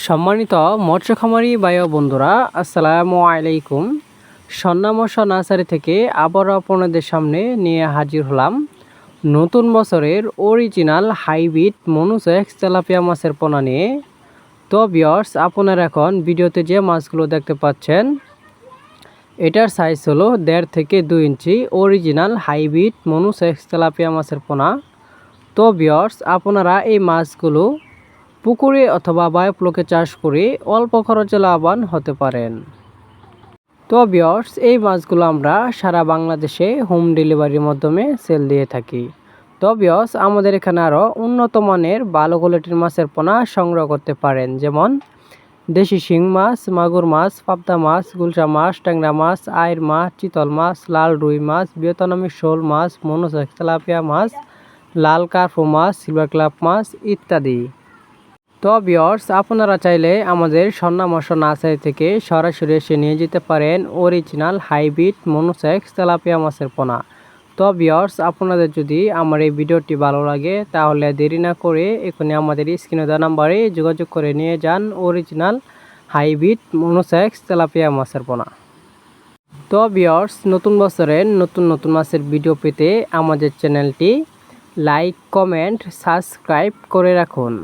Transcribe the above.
সম্মানিত মৎস্য খামারি ভাই ও বন্ধুরা, আসসালামু আলাইকুম। সন্না মৎস্য নার্সারি থেকে আবারও আপনাদের সামনে নিয়ে হাজির হলাম নতুন বছরের অরিজিনাল হাইব্রিড মনোসেক্স তেলাপিয়া মাছের পোনা নিয়ে। তো ভিউয়ার্স, আপনারা এখন ভিডিওতে যে মাছগুলো দেখতে পাচ্ছেন এটার সাইজ হলো 1.5 থেকে 2 ইঞ্চি অরিজিনাল হাইব্রিড মনোসেক্স তেলাপিয়া মাছের পোনা। তো ভিউয়ার্স, আপনারা এই মাছগুলো পুকুরে অথবা বায়োফ্লোকে চাষ করে অল্প খরচে লাভবান হতে পারেন। তো ভিউয়ার্স, এই মাছগুলো আমরা সারা বাংলাদেশে হোম ডেলিভারির মাধ্যমে সেল দিয়ে থাকি। তো ভিউয়ার্স, আমাদের এখানে আরও উন্নত মানের ভালো কোয়ালিটির মাছের পোনা সংগ্রহ করতে পারেন, যেমন দেশি শিং মাছ, মাগুর মাছ, পাবদা মাছ, গুলশা মাছ, ট্যাংরা মাছ, আইর মাছ, চিতল মাছ, লাল রুই মাছ, ভিয়েতনামি শোল মাছ, মনোসেক্স তেলাপিয়া মাছ, লাল কার্পো মাছ, সিলভার ক্লাব মাছ ইত্যাদি। তো ভিউয়ার্স, আপনারা চাইলে আমাদের সন্না মৎস্য নার্সারি থেকে সরাসরি এসে নিয়ে যেতে পারেন অরিজিনাল হাইব্রিড মনোসেক্স তেলাপিয়া মাছের পোনা। তো ভিউয়ার্স, আপনাদের যদি আমার এই ভিডিওটি ভালো লাগে তাহলে দেরি না করে এখানে আমাদের স্ক্রিনে দেওয়া নাম্বারে যোগাযোগ করে নিয়ে যান অরিজিনাল হাইব্রিড মনোসেক্স তেলাপিয়া মাছের পোনা। তো ভিউয়ার্স, নতুন বছরের নতুন নতুন মাছের ভিডিও পেতে আমাদের চ্যানেলটি লাইক, কমেন্ট, সাবস্ক্রাইব করে রাখুন।